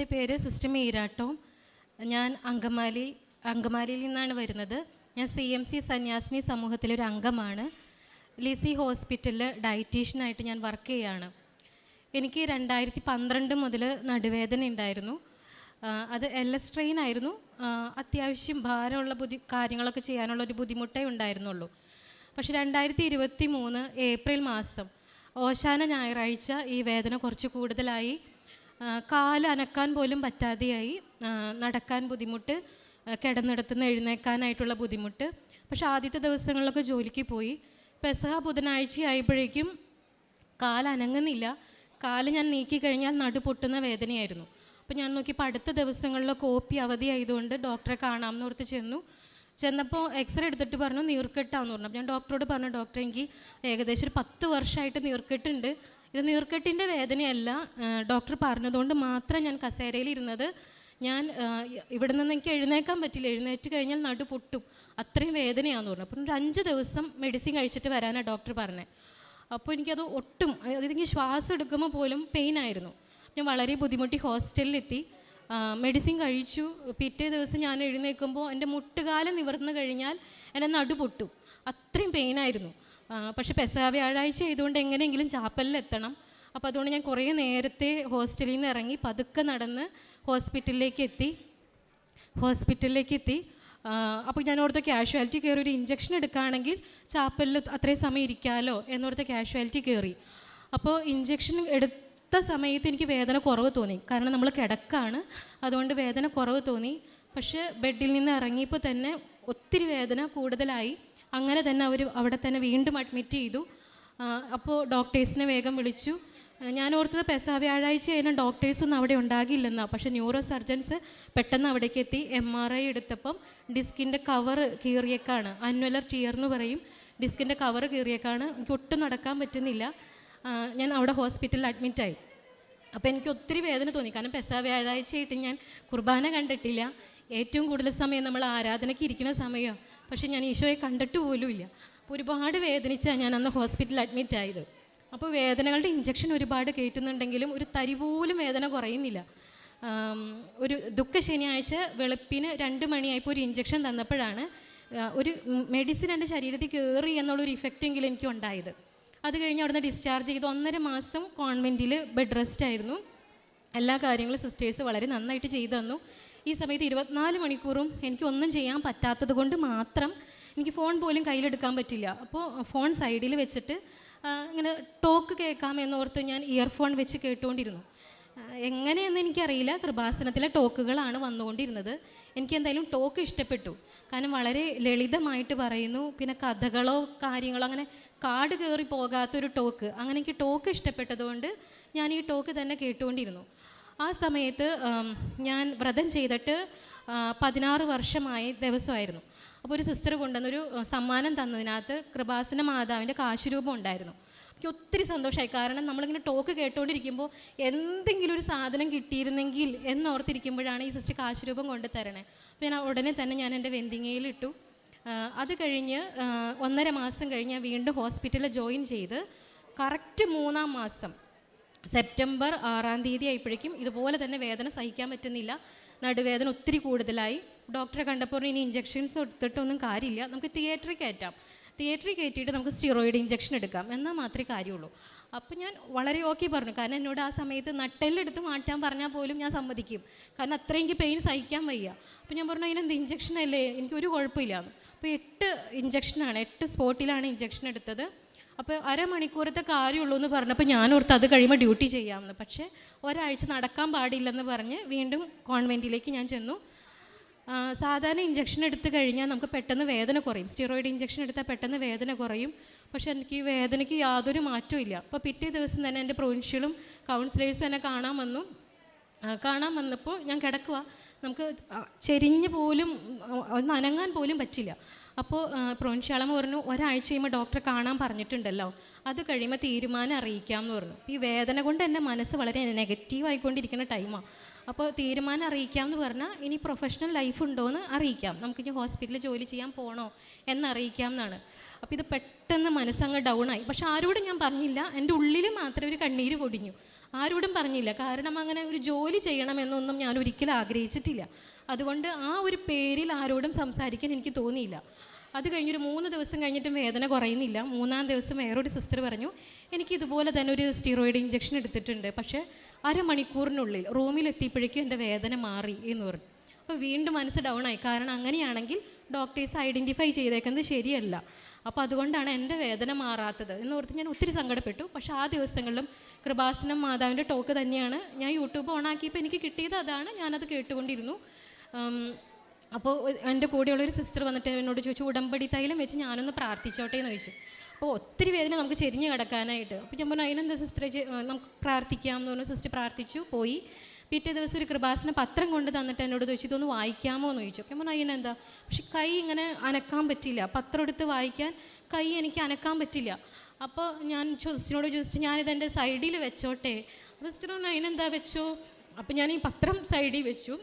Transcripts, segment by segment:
എൻ്റെ പേര് സിസ്റ്റർ മീരാട്ടോം. ഞാൻ അങ്കമാലിയിൽ നിന്നാണ് വരുന്നത്. ഞാൻ CMC സന്യാസിനി സമൂഹത്തിലൊരു അംഗമാണ്. ലിസി ഹോസ്പിറ്റലിൽ ഡയറ്റീഷ്യനായിട്ട് ഞാൻ വർക്ക് ചെയ്യുകയാണ്. എനിക്ക് 2012 മുതൽ നടുവേദന ഉണ്ടായിരുന്നു. അത് LS ട്രെയിൻ ആയിരുന്നു. അത്യാവശ്യം ഭാരമുള്ള കാര്യങ്ങളൊക്കെ ചെയ്യാനുള്ളൊരു ബുദ്ധിമുട്ടേ ഉണ്ടായിരുന്നുള്ളൂ. പക്ഷേ 2023 ഏപ്രിൽ മാസം ഓശാന ഞായറാഴ്ച ഈ വേദന കുറച്ച് കൂടുതലായി. കാല് അനക്കാൻ പോലും പറ്റാതെയായി. നടക്കാൻ ബുദ്ധിമുട്ട്, കിടന്നിടത്തുനിന്ന് എഴുന്നേക്കാനായിട്ടുള്ള ബുദ്ധിമുട്ട്. പക്ഷേ ആദ്യത്തെ ദിവസങ്ങളിലൊക്കെ ജോലിക്ക് പോയി. പെസഹ ബുധനാഴ്ച ആയപ്പോഴേക്കും കാല് അനങ്ങുന്നില്ല. കാല് ഞാൻ നീക്കിക്കഴിഞ്ഞാൽ നടു പൊട്ടുന്ന വേദനയായിരുന്നു. അപ്പോൾ ഞാൻ നോക്കിയപ്പോൾ അടുത്ത ദിവസങ്ങളിലൊക്കെ OP അവധിയായതുകൊണ്ട് ഡോക്ടറെ കാണാമെന്ന് ഓർത്ത് ചെന്നപ്പോൾ എക്സ്റേ എടുത്തിട്ട് പറഞ്ഞു നീർക്കെട്ടാന്ന് പറഞ്ഞു. അപ്പോൾ ഞാൻ ഡോക്ടറോട് പറഞ്ഞു, ഡോക്ടർ എനിക്ക് ഏകദേശം ഒരു 10 വർഷമായിട്ട് നീർക്കെട്ടുണ്ട്. ഇത് നീർക്കെട്ടിൻ്റെ വേദനയല്ല. ഡോക്ടർ പറഞ്ഞതുകൊണ്ട് മാത്രം ഞാൻ കസേരയിലിരുന്നത്. ഞാൻ ഇവിടെ നിന്ന് എനിക്ക് എഴുന്നേക്കാൻ പറ്റില്ല. എഴുന്നേറ്റ് കഴിഞ്ഞാൽ നടു പൊട്ടും, അത്രയും വേദനയാണെന്ന് പറഞ്ഞു. അപ്പം ഒരു 5 ദിവസം മെഡിസിൻ കഴിച്ചിട്ട് വരാനാണ് ഡോക്ടർ പറഞ്ഞത്. അപ്പോൾ എനിക്കത് ഒട്ടും, അതെനിക്ക് ശ്വാസം എടുക്കുമ്പോൾ പോലും പെയിനായിരുന്നു. ഞാൻ വളരെ ബുദ്ധിമുട്ടി ഹോസ്റ്റലിലെത്തി. മെഡിസിൻ കഴിച്ചു. പിറ്റേ ദിവസം ഞാൻ എഴുന്നേൽക്കുമ്പോൾ എൻ്റെ മുട്ടുകാലം നിവർന്നു കഴിഞ്ഞാൽ എൻ്റെ നടു പൊട്ടും, അത്രയും പെയിനായിരുന്നു. പക്ഷേ പെസഹ വ്യാഴാഴ്ച ആയതുകൊണ്ട് എങ്ങനെയെങ്കിലും ചാപ്പലിൽ എത്തണം. അപ്പോൾ അതുകൊണ്ട് ഞാൻ കുറേ നേരത്തെ ഹോസ്റ്റലിൽ നിന്ന് ഇറങ്ങി പതുക്കെ നടന്ന് ഹോസ്പിറ്റലിലേക്ക് എത്തി. അപ്പോൾ ഞാൻ ഓർത്ത് കാഷ്വാലിറ്റി കയറി ഒരു ഇഞ്ചക്ഷൻ എടുക്കുകയാണെങ്കിൽ ചാപ്പലിൽ അത്രയും സമയം ഇരിക്കാമല്ലോ എന്നോർത്ത് കാഷ്വാലിറ്റി കയറി. അപ്പോൾ ഇഞ്ചക്ഷൻ എടുത്ത സമയത്ത് എനിക്ക് വേദന കുറവ് തോന്നി. കാരണം നമ്മൾ കിടക്കാണ്, അതുകൊണ്ട് വേദന കുറവ് തോന്നി. പക്ഷേ ബെഡിൽ നിന്ന് ഇറങ്ങിയപ്പോൾ തന്നെ ഒത്തിരി വേദന കൂടുതലായി. അങ്ങനെ തന്നെ അവർ അവിടെ തന്നെ വീണ്ടും അഡ്മിറ്റ് ചെയ്തു. അപ്പോൾ ഡോക്ടേഴ്സിനെ വേഗം വിളിച്ചു. ഞാൻ ഓർത്തത് പെസഹ വ്യാഴാഴ്ച കഴിഞ്ഞാൽ ഡോക്ടേഴ്സൊന്നും അവിടെ ഉണ്ടാകില്ലെന്നാണ്. പക്ഷേ ന്യൂറോ സർജൻസ് പെട്ടെന്ന് അവിടേക്ക് എത്തി. MRI എടുത്തപ്പം ഡിസ്കിൻ്റെ കവർ കീറിയേക്കാണ്. അന്വലർ ടിയർ എന്ന് പറയും. ഡിസ്കിൻ്റെ കവർ കീറിയേക്കാണ്. എനിക്ക് ഒട്ടും നടക്കാൻ പറ്റുന്നില്ല. ഞാൻ അവിടെ ഹോസ്പിറ്റലിൽ അഡ്മിറ്റായി. അപ്പോൾ എനിക്ക് ഒത്തിരി വേദന തോന്നി. കാരണം പെസഹ വ്യാഴാഴ്ചയായിട്ട് ഞാൻ കുർബാന കണ്ടിട്ടില്ല. ഏറ്റവും കൂടുതൽ സമയം നമ്മൾ ആരാധനയ്ക്ക് ഇരിക്കുന്ന സമയമാണ്. പക്ഷേ ഞാൻ ഈശോയെ കണ്ടിട്ട് പോലുമില്ല. അപ്പോൾ ഒരുപാട് വേദനിച്ചാണ് ഞാൻ അന്ന് ഹോസ്പിറ്റലിൽ അഡ്മിറ്റായത്. അപ്പോൾ വേദനകളുടെ ഇഞ്ചക്ഷൻ ഒരുപാട് കയറ്റുന്നുണ്ടെങ്കിലും ഒരു തരി പോലും വേദന കുറയുന്നില്ല. ഒരു ദുഃഖ ശനിയാഴ്ച വെളുപ്പിന് 2 മണിയായപ്പോൾ ഒരു ഇഞ്ചക്ഷൻ തന്നപ്പോഴാണ് ഒരു മെഡിസിൻ എൻ്റെ ശരീരത്തിൽ കയറി എന്നുള്ളൊരു ഇഫക്റ്റെങ്കിലും എനിക്ക് ഉണ്ടായത്. അത് കഴിഞ്ഞ് അവിടുന്ന് ഡിസ്ചാർജ് ചെയ്ത് 1.5 മാസം കോൺവെൻറ്റിൽ ബെഡ് റെസ്റ്റ് ആയിരുന്നു. എല്ലാ കാര്യങ്ങളും സിസ്റ്റേഴ്സ് വളരെ നന്നായിട്ട് ചെയ്തു തന്നു. ഈ സമയത്ത് 24 മണിക്കൂറും എനിക്കൊന്നും ചെയ്യാൻ പറ്റാത്തത് കൊണ്ട് മാത്രം എനിക്ക് ഫോൺ പോലും കയ്യിലെടുക്കാൻ പറ്റില്ല. അപ്പോൾ ഫോൺ സൈഡിൽ വെച്ചിട്ട് ഇങ്ങനെ ടോക്ക് കേൾക്കാമെന്നോർത്ത് ഞാൻ ഇയർഫോൺ വെച്ച് കേട്ടുകൊണ്ടിരുന്നു. എങ്ങനെയെന്ന് എനിക്കറിയില്ല, കൃപാസനത്തിലെ ടോക്കുകളാണ് വന്നുകൊണ്ടിരുന്നത്. എനിക്ക് എന്തായാലും ടോക്ക് ഇഷ്ടപ്പെട്ടു. കാരണം വളരെ ലളിതമായിട്ട് പറയുന്നു. പിന്നെ കഥകളോ കാര്യങ്ങളോ അങ്ങനെ കാട് കയറി പോകാത്തൊരു ടോക്ക്. അങ്ങനെ എനിക്ക് ടോക്ക് ഇഷ്ടപ്പെട്ടതുകൊണ്ട് ഞാൻ ഈ ടോക്ക് തന്നെ കേട്ടുകൊണ്ടിരുന്നു. ആ സമയത്ത് ഞാൻ വ്രതം ചെയ്തിട്ട് 16 വർഷമായ ദിവസമായിരുന്നു. അപ്പോൾ ഒരു സിസ്റ്റർ കൊണ്ടുവന്നൊരു സമ്മാനം തന്നതിനകത്ത് കൃപാസന മാതാവിൻ്റെ കാശുരൂപം ഉണ്ടായിരുന്നു. എനിക്ക് ഒത്തിരി സന്തോഷമായി. കാരണം നമ്മളിങ്ങനെ ടോക്ക് കേട്ടുകൊണ്ടിരിക്കുമ്പോൾ എന്തെങ്കിലും ഒരു സാധനം കിട്ടിയിരുന്നെങ്കിൽ എന്നോർത്തിരിക്കുമ്പോഴാണ് ഈ സിസ്റ്റർ കാശുരൂപം കൊണ്ട് തരണേ. അപ്പോൾ ഞാൻ ഉടനെ തന്നെ ഞാൻ എൻ്റെ വെന്തിങ്ങയിലിട്ടു. അത് കഴിഞ്ഞ് 1.5 മാസം കഴിഞ്ഞ് ഞാൻ വീണ്ടും ഹോസ്പിറ്റലിൽ ജോയിൻ ചെയ്ത് കറക്റ്റ് 3-ാം മാസം സെപ്റ്റംബർ 6-ാം തീയതി ആയപ്പോഴേക്കും ഇതുപോലെ തന്നെ വേദന സഹിക്കാൻ പറ്റുന്നില്ല. നടുവേദന ഒത്തിരി കൂടുതലായി. ഡോക്ടറെ കണ്ടപ്പോൾ ഇനി ഇഞ്ചക്ഷൻസ് എടുത്തിട്ടൊന്നും കാര്യമില്ല, നമുക്ക് തിയേറ്ററിൽ കയറ്റിയിട്ട് നമുക്ക് സ്റ്റിറോയിഡ് ഇഞ്ചക്ഷൻ എടുക്കാം, എന്നാൽ മാത്രമേ കാര്യമുള്ളൂ. അപ്പോൾ ഞാൻ വളരെ ഓക്കെ പറഞ്ഞു. കാരണം എന്നോട് ആ സമയത്ത് നട്ടെല്ലെടുത്ത് മാറ്റാൻ പറഞ്ഞാൽ പോലും ഞാൻ സമ്മതിക്കും. കാരണം അത്രയും എനിക്ക് പെയിൻ സഹിക്കാൻ വയ്യ. അപ്പോൾ ഞാൻ പറഞ്ഞു അതിനെന്ത് ഇഞ്ചക്ഷൻ അല്ലേ, എനിക്കൊരു കുഴപ്പമില്ല. അപ്പോൾ 8 ഇഞ്ചക്ഷനാണ്, 8 സ്പോട്ടിലാണ് ഇഞ്ചക്ഷൻ എടുത്തത്. അപ്പോൾ അരമണിക്കൂറത്തെ കാര്യമുള്ളൂ എന്ന് പറഞ്ഞപ്പോൾ ഞാൻ ഓർത്ത് അത് കഴിയുമ്പോൾ ഡ്യൂട്ടി ചെയ്യാമെന്ന്. പക്ഷേ ഒരാഴ്ച നടക്കാൻ പാടില്ലെന്ന് പറഞ്ഞ് വീണ്ടും കോൺവെൻറ്റിലേക്ക് ഞാൻ ചെന്നു. സാധാരണ ഇഞ്ചക്ഷൻ എടുത്ത് കഴിഞ്ഞാൽ നമുക്ക് പെട്ടെന്ന് വേദന കുറയും. സ്റ്റിറോയിഡ് ഇഞ്ചക്ഷൻ എടുത്താൽ പെട്ടെന്ന് വേദന കുറയും. പക്ഷേ എനിക്ക് ഈ വേദനയ്ക്ക് യാതൊരു മാറ്റവും ഇല്ല. അപ്പോൾ പിറ്റേ ദിവസം തന്നെ എൻ്റെ പ്രൊവിൻഷ്യലും കൗൺസിലേഴ്സും എന്നെ കാണാൻ വന്നപ്പോൾ ഞാൻ കിടക്കുക, നമുക്ക് ചെരിഞ്ഞ് പോലും ഒന്ന് അനങ്ങാൻ പോലും പറ്റില്ല. അപ്പോൾ പ്രൊവിൻഷ്യാളമ്മ പറഞ്ഞു ഒരാഴ്ച കഴിയുമ്പോൾ ഡോക്ടറെ കാണാൻ പറഞ്ഞിട്ടുണ്ടല്ലോ, അത് കഴിയുമ്പോൾ തീരുമാനം അറിയിക്കാമെന്ന് പറഞ്ഞു. ഈ വേദന കൊണ്ട് എൻ്റെ മനസ്സ് വളരെ നെഗറ്റീവ് ആയിക്കൊണ്ടിരിക്കുന്ന ടൈമാണ്. അപ്പോൾ തീരുമാനം അറിയിക്കാമെന്ന് പറഞ്ഞാൽ ഇനി പ്രൊഫഷണൽ ലൈഫ് ഉണ്ടോയെന്ന് അറിയിക്കാം, നമുക്കിനി ഹോസ്പിറ്റലിൽ ജോലി ചെയ്യാൻ പോകണോ എന്നറിയിക്കാം എന്നാണ്. അപ്പോൾ ഇത് പെട്ടെന്ന് മനസ്സങ്ങ് ഡൗൺ ആയി. പക്ഷെ ആരോടും ഞാൻ പറഞ്ഞില്ല, എൻ്റെ ഉള്ളിൽ മാത്രം ഒരു കണ്ണീര് പൊടിഞ്ഞു. ആരോടും പറഞ്ഞില്ല. കാരണം അങ്ങനെ ഒരു ജോലി ചെയ്യണമെന്നൊന്നും ഞാൻ ഒരിക്കലും ആഗ്രഹിച്ചിട്ടില്ല. അതുകൊണ്ട് ആ ഒരു പേരിൽ ആരോടും സംസാരിക്കാൻ എനിക്ക് തോന്നിയില്ല. അത് കഴിഞ്ഞൊരു 3 ദിവസം കഴിഞ്ഞിട്ടും വേദന കുറയുന്നില്ല. 3-ാം ദിവസം വേറൊരു സിസ്റ്റർ പറഞ്ഞു, എനിക്ക് ഇതുപോലെ തന്നെ ഒരു സ്റ്റിറോയിഡ് ഇഞ്ചക്ഷൻ എടുത്തിട്ടുണ്ട്, പക്ഷേ അരമണിക്കൂറിനുള്ളിൽ റൂമിലെത്തിയപ്പോഴേക്കും എൻ്റെ വേദന മാറി എന്ന് പറഞ്ഞു. അപ്പോൾ വീണ്ടും മനസ്സ് ഡൗൺ ആയി. കാരണം അങ്ങനെയാണെങ്കിൽ ഡോക്ടേഴ്സ് ഐഡൻറ്റിഫൈ ചെയ്തേക്കുന്നത് ശരിയല്ല. അപ്പോൾ അതുകൊണ്ടാണ് എൻ്റെ വേദന മാറാത്തത് എന്നോർത്ത് ഞാൻ ഒത്തിരി സങ്കടപ്പെട്ടു. പക്ഷേ ആ ദിവസങ്ങളിലും കൃപാസനം മാതാവിൻ്റെ ടോക്ക് തന്നെയാണ്. ഞാൻ യൂട്യൂബ് ഓണാക്കിയപ്പോൾ എനിക്ക് കിട്ടിയത് അതാണ്. ഞാനത് കേട്ടുകൊണ്ടിരുന്നു. അപ്പോൾ എൻ്റെ കൂടെയുള്ളൊരു സിസ്റ്റർ വന്നിട്ട് എന്നോട് ചോദിച്ചു, ഉടമ്പടി തൈലം വെച്ച് ഞാനൊന്ന് പ്രാർത്ഥിച്ചോട്ടെ എന്ന് ചോദിച്ചു. അപ്പോൾ ഒത്തിരി വേദന നമുക്ക് ചെരിഞ്ഞ് കിടക്കാനായിട്ട്. അപ്പോൾ ഞാൻ പറഞ്ഞു, അതിനെന്താ സിസ്റ്ററെ, നമുക്ക് പ്രാർത്ഥിക്കാം എന്ന് പറഞ്ഞു. സിസ്റ്റർ പ്രാർത്ഥിച്ചു, പോയി. പിറ്റേ ദിവസം ഒരു കൃപാസന പത്രം കൊണ്ട് തന്നിട്ട് എന്നോട് ചോദിച്ചു, ഇതൊന്ന് വായിക്കാമോ എന്ന് ചോദിച്ചു. അപ്പോൾ ഞാൻ പറഞ്ഞു, അതിനെന്താ, പക്ഷെ കൈ ഇങ്ങനെ അനക്കാൻ പറ്റില്ല, പത്രം എടുത്ത് വായിക്കാൻ കൈ എനിക്ക് അനക്കാൻ പറ്റില്ല. അപ്പോൾ ഞാൻ സിസ്റ്ററിനോട് ചോദിച്ചു, ഞാനിതെൻ്റെ സൈഡിൽ വെച്ചോട്ടെ. അപ്പോൾ സിസ്റ്റർ പറഞ്ഞു, അതിനെന്താ വെച്ചോ. അപ്പോൾ ഞാൻ ഈ പത്രം സൈഡിൽ വെച്ചു.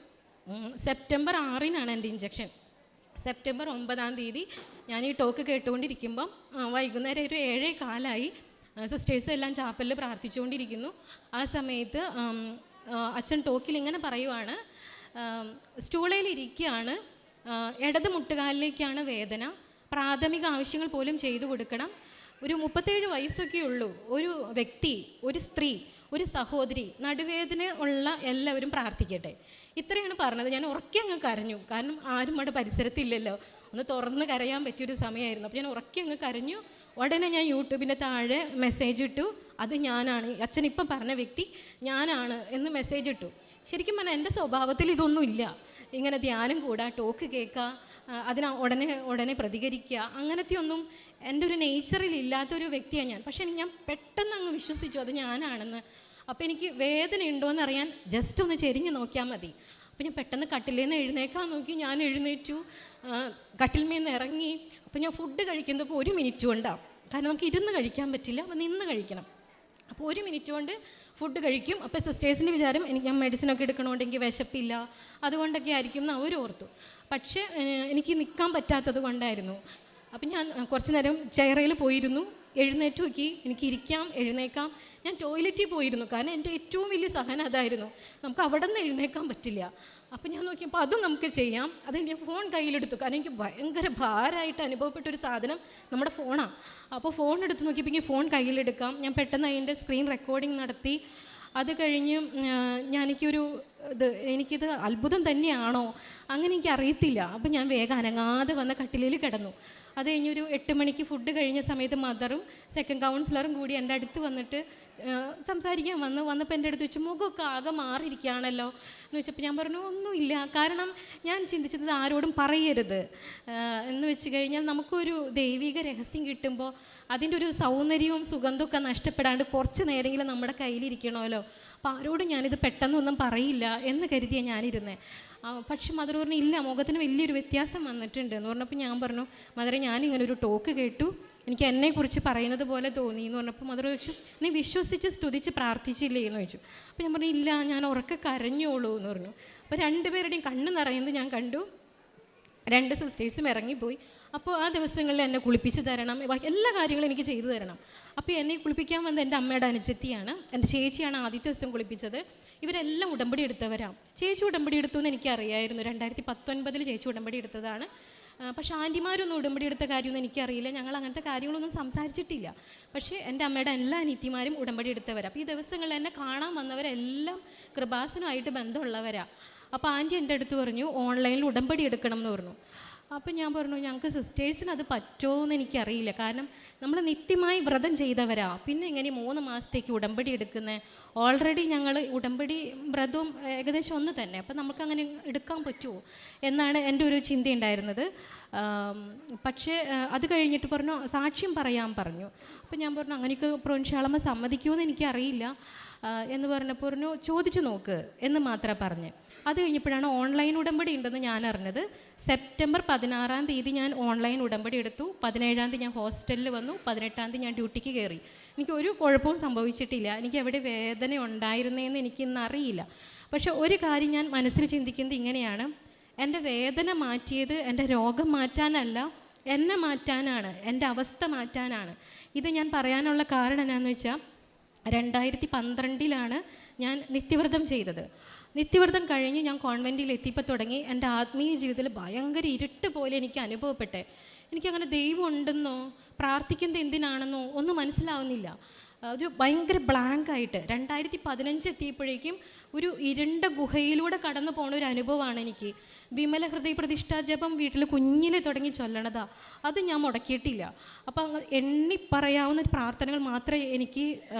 സെപ്റ്റംബർ 6-നാണ് എൻ്റെ ഇഞ്ചക്ഷൻ. സെപ്റ്റംബർ 9-ാം തീയതി ഞാൻ ഈ ടോക്ക് കേട്ടുകൊണ്ടിരിക്കുമ്പം വൈകുന്നേരം ഒരു 7:15 സിസ്റ്റേഴ്സ് എല്ലാം ചാപ്പലിൽ പ്രാർത്ഥിച്ചുകൊണ്ടിരിക്കുന്നു. ആ സമയത്ത് അച്ഛൻ ടോക്കിൽ ഇങ്ങനെ പറയുവാണ്, സ്റ്റൂളയിലിരിക്കുകയാണ്, ഇടത് മുട്ടുകാലിലേക്കാണ് വേദന, പ്രാഥമിക ആവശ്യങ്ങൾ പോലും ചെയ്തു കൊടുക്കണം, ഒരു 37 വയസ്സൊക്കെ ഉള്ളൂ, ഒരു വ്യക്തി, ഒരു സ്ത്രീ, ഒരു സഹോദരി, നടുവേദന ഉള്ള എല്ലാവരും പ്രാർത്ഥിക്കട്ടെ. ഇത്രയാണ് പറഞ്ഞത്. ഞാൻ ഉറക്കെ അങ്ങ് കരഞ്ഞു. കാരണം ആരും അവിടെ പരിസരത്തില്ലല്ലോ, ഒന്ന് തുറന്ന് കരയാൻ പറ്റിയൊരു സമയമായിരുന്നു. അപ്പോൾ ഞാൻ ഉറക്കെ അങ്ങ് കരഞ്ഞു. ഉടനെ ഞാൻ യൂട്യൂബിൻ്റെ താഴെ മെസ്സേജ് ഇട്ടു, അത് ഞാനാണ്, അച്ഛൻ ഇപ്പം പറഞ്ഞ വ്യക്തി ഞാനാണ് എന്ന് മെസ്സേജ് ഇട്ടു. ശരിക്കും പറഞ്ഞാൽ എൻ്റെ സ്വഭാവത്തിൽ ഇതൊന്നും ഇല്ല. ഇങ്ങനെ ധ്യാനം കൂടാ, ടോക്ക് കേൾക്കുക, അതിന് ഉടനെ പ്രതികരിക്കുക, അങ്ങനത്തെ ഒന്നും എൻ്റെ ഒരു നേച്ചറിൽ ഇല്ലാത്തൊരു വ്യക്തിയാണ് ഞാൻ. പക്ഷേ ഞാൻ പെട്ടെന്ന് അങ്ങ് വിശ്വസിച്ചു അത് ഞാനാണെന്ന്. അപ്പോൾ എനിക്ക് വേദന ഉണ്ടോയെന്ന് അറിയാൻ ജസ്റ്റ് ഒന്ന് ചെരിഞ്ഞ് നോക്കിയാൽ മതി. അപ്പോൾ ഞാൻ പെട്ടെന്ന് കട്ടിലിൽ നിന്ന് എഴുന്നേക്കാൻ നോക്കി. ഞാൻ എഴുന്നേറ്റു, കട്ടിലിൽ നിന്ന് ഇറങ്ങി. അപ്പോൾ ഞാൻ ഫുഡ് കഴിക്കുന്നത് 1 മിനിറ്റ് കൊണ്ടാണ്. കാരണം നമുക്ക് ഇരുന്ന് കഴിക്കാൻ പറ്റില്ല, അപ്പോൾ നിന്ന് കഴിക്കണം. അപ്പോൾ 1 മിനിറ്റ് കൊണ്ട് ഫുഡ് കഴിക്കും. അപ്പോൾ സിസ്റ്റേഴ്സിൻ്റെ വിചാരം ഞാൻ മെഡിസിനൊക്കെ എടുക്കണോണ്ട് എനിക്ക് വിശപ്പില്ല, അതുകൊണ്ടൊക്കെ ആയിരിക്കും എന്ന് അവരോർത്തു. പക്ഷേ എനിക്ക് നിൽക്കാൻ പറ്റാത്തത് കൊണ്ടായിരുന്നു. അപ്പം ഞാൻ കുറച്ച് നേരം ചെയറിൽ പോയിരുന്നു, എഴുന്നേറ്റ് നോക്കി, എനിക്ക് ഇരിക്കാം, എഴുന്നേക്കാം. ഞാൻ ടോയ്ലറ്റിൽ പോയിരുന്നു. കാരണം എൻ്റെ ഏറ്റവും വലിയ സഹനം അതായിരുന്നു, നമുക്ക് അവിടെ നിന്ന് എഴുന്നേക്കാൻ പറ്റില്ല. അപ്പോൾ ഞാൻ നോക്കിയപ്പോൾ അതും നമുക്ക് ചെയ്യാം. അതുകൊണ്ട് ഞാൻ ഫോൺ കയ്യിലെടുത്തു. കാരണം എനിക്ക് ഭയങ്കര ഭാരമായിട്ട് അനുഭവപ്പെട്ടൊരു സാധനം നമ്മുടെ ഫോണാണ്. അപ്പോൾ ഫോൺ എടുത്ത് നോക്കിയപ്പോൾ എനിക്ക് ഫോൺ കയ്യിലെടുക്കാം. ഞാൻ പെട്ടെന്ന് അതിൻ്റെ സ്ക്രീൻ റെക്കോർഡിങ് നടത്തി. അത് കഴിഞ്ഞ് എനിക്കിത് അത്ഭുതം തന്നെയാണോ അങ്ങനെ എനിക്കറിയത്തില്ല. അപ്പം ഞാൻ വേഗം അനങ്ങാതെ വന്ന കട്ടിലിൽ കിടന്നു. അത് കഴിഞ്ഞൊരു 8 മണിക്ക് ഫുഡ് കഴിഞ്ഞ സമയത്ത് മദറും സെക്കൻഡ് കൗൺസിലറും കൂടി എൻ്റെ അടുത്ത് വന്നിട്ട് സംസാരിക്കാൻ വന്നപ്പോൾ എൻ്റെ അടുത്ത് വെച്ച്, മുഖമൊക്കെ ആകെ മാറിയിരിക്കുകയാണല്ലോ എന്ന് വെച്ചപ്പോൾ ഞാൻ പറഞ്ഞു, ഒന്നുമില്ല. കാരണം ഞാൻ ചിന്തിച്ചത് ആരോടും പറയരുത് എന്ന് വെച്ച് കഴിഞ്ഞാൽ നമുക്കൊരു ദൈവിക രഹസ്യം കിട്ടുമ്പോൾ അതിൻ്റെ ഒരു സൗന്ദര്യവും സുഗന്ധമൊക്കെ നഷ്ടപ്പെടാണ്ട് കുറച്ച് നേരമെങ്കിലും നമ്മുടെ കയ്യിലിരിക്കണമല്ലോ. അപ്പോൾ ആരോടും ഞാനിത് പെട്ടെന്നൊന്നും പറയില്ല എന്ന് കരുതിയാണ് ഞാനിരുന്നത്. പക്ഷെ മദർ പറഞ്ഞു, ഇല്ല, മുഖത്തിന് വലിയൊരു വ്യത്യാസം വന്നിട്ടുണ്ട് എന്ന് പറഞ്ഞപ്പോൾ ഞാൻ പറഞ്ഞു, മദറെ, ഞാനിങ്ങനെ ഒരു ടോക്ക് കേട്ടു, എനിക്ക് എന്നെക്കുറിച്ച് പറയുന്നത് പോലെ തോന്നി എന്ന് പറഞ്ഞപ്പോൾ മദർ ചോദിച്ചു, നീ വിശ്വസിച്ച് സ്തുതിച്ച് പ്രാർത്ഥിച്ചില്ലേ എന്ന് ചോദിച്ചു. അപ്പോൾ ഞാൻ പറഞ്ഞു, ഇല്ല, ഞാൻ ഉറക്കെ കരഞ്ഞോളൂ എന്ന് പറഞ്ഞു. അപ്പോൾ 2 പേരുടെയും കണ്ണ് നിറയുന്നത് ഞാൻ കണ്ടു. 2 സിസ്റ്റേഴ്സും ഇറങ്ങിപ്പോയി. അപ്പോൾ ആ ദിവസങ്ങളിൽ എന്നെ കുളിപ്പിച്ച് തരണം, എല്ലാ കാര്യങ്ങളും എനിക്ക് ചെയ്തു തരണം. അപ്പോൾ എന്നെ കുളിപ്പിക്കാൻ വന്ന എൻ്റെ അമ്മയുടെ അനുജത്തിയാണ്, എൻ്റെ ചേച്ചിയാണ് ആദ്യത്തെ ദിവസം കുളിപ്പിച്ചത്. ഇവരെല്ലാം ഉടമ്പടി എടുത്തവരാണ്. ചേച്ചി ഉടമ്പടി എടുത്തു എന്ന് എനിക്കറിയായിരുന്നു. 2019 ചേച്ചി ഉടമ്പടി എടുത്തതാണ്. പക്ഷേ ആൻറ്റിമാരൊന്നും ഉടമ്പടി എടുത്ത കാര്യമൊന്നും എനിക്കറിയില്ല. ഞങ്ങൾ അങ്ങനത്തെ കാര്യങ്ങളൊന്നും സംസാരിച്ചിട്ടില്ല. പക്ഷേ എൻ്റെ അമ്മയുടെ എല്ലാ അനിയത്തിമാരും ഉടമ്പടി എടുത്തവരാണ്. അപ്പോൾ ഈ ദിവസങ്ങളിൽ എന്നെ കാണാൻ വന്നവരെല്ലാം കൃപാസനമായിട്ട് ബന്ധമുള്ളവരാണ്. അപ്പോൾ ആൻറ്റി എൻ്റെ അടുത്ത് പറഞ്ഞു, ഓൺലൈനിൽ ഉടമ്പടി എടുക്കണം എന്ന് പറഞ്ഞു. അപ്പം ഞാൻ പറഞ്ഞു, ഞങ്ങൾക്ക് സിസ്റ്റേഴ്സിന് അത് പറ്റുമോ എന്ന് എനിക്കറിയില്ല. കാരണം നമ്മൾ നിത്യമായി വ്രതം ചെയ്തവരാ, പിന്നെ എങ്ങനെ 3 മാസത്തേക്ക് ഉടമ്പടി എടുക്കുന്നത്? ഓൾറെഡി ഞങ്ങൾ ഉടമ്പടി വ്രതവും ഏകദേശം ഒന്ന് തന്നെ, അപ്പം നമുക്കങ്ങനെ എടുക്കാൻ പറ്റുമോ എന്നാണ് എൻ്റെ ഒരു ചിന്തയുണ്ടായിരുന്നത്. പക്ഷേ അത് കഴിഞ്ഞിട്ട് പറഞ്ഞു, സാക്ഷ്യം പറയാൻ പറഞ്ഞു. അപ്പം ഞാൻ പറഞ്ഞു, അങ്ങനെയൊക്കെ പ്രൊൻഷാളമ്മ സമ്മതിക്കുമോ എന്ന് എനിക്കറിയില്ല എന്ന് പറഞ്ഞപ്പോൾ പറഞ്ഞു, ചോദിച്ചു നോക്ക് എന്ന് മാത്രമേ പറഞ്ഞ്. അത് കഴിഞ്ഞപ്പോഴാണ് ഓൺലൈൻ ഉടമ്പടി ഉണ്ടെന്ന് ഞാൻ അറിഞ്ഞത്. സെപ്റ്റംബർ 16-ാം തീയതി ഞാൻ ഓൺലൈൻ ഉടമ്പടി എടുത്തു. 17-ാം തീയതി ഞാൻ ഹോസ്റ്റലിൽ വന്നു. 18-ാം തീയതി ഞാൻ ഡ്യൂട്ടിക്ക് കയറി. എനിക്ക് ഒരു കുഴപ്പവും സംഭവിച്ചിട്ടില്ല. എനിക്ക് എവിടെ വേദന ഉണ്ടായിരുന്നതെന്ന് എനിക്കിന്നറിയില്ല. പക്ഷെ ഒരു കാര്യം ഞാൻ മനസ്സിൽ ചിന്തിക്കുന്നത് ഇങ്ങനെയാണ്, എൻ്റെ വേദന മാറ്റിയത് എൻ്റെ രോഗം മാറ്റാനല്ല, എന്നെ മാറ്റാനാണ്, എൻ്റെ അവസ്ഥ മാറ്റാനാണ്. ഇത് ഞാൻ പറയാനുള്ള കാരണം എന്നാന്ന് വെച്ചാൽ, 2012 ഞാൻ നിത്യവ്രതം ചെയ്തത്. നിത്യവ്രതം കഴിഞ്ഞ് ഞാൻ കോൺവെൻറ്റിൽ എത്തിയപ്പോൾ തുടങ്ങി എൻ്റെ ആത്മീയ ജീവിതത്തിൽ ഭയങ്കര ഇരുട്ട് പോലെ എനിക്ക് അനുഭവപ്പെട്ടെ. എനിക്കങ്ങനെ ദൈവം ഉണ്ടെന്നോ പ്രാർത്ഥിക്കുന്നത് എന്തിനാണെന്നോ ഒന്നും മനസ്സിലാവുന്നില്ല. ഒരു ഭയങ്കര ബ്ലാങ്കായിട്ട് 2015 എത്തിയപ്പോഴേക്കും ഒരു ഇരുണ്ട ഗുഹയിലൂടെ കടന്നു പോണ ഒരു അനുഭവമാണ് എനിക്ക്. വിമല ഹൃദയ പ്രതിഷ്ഠാ ജപം വീട്ടിൽ കുഞ്ഞിലെ തുടങ്ങി ചൊല്ലണതാ, അത് ഞാൻ മുടക്കിയിട്ടില്ല. അപ്പോൾ എണ്ണി പറയാവുന്ന പ്രാർത്ഥനകൾ മാത്രമേ എനിക്ക്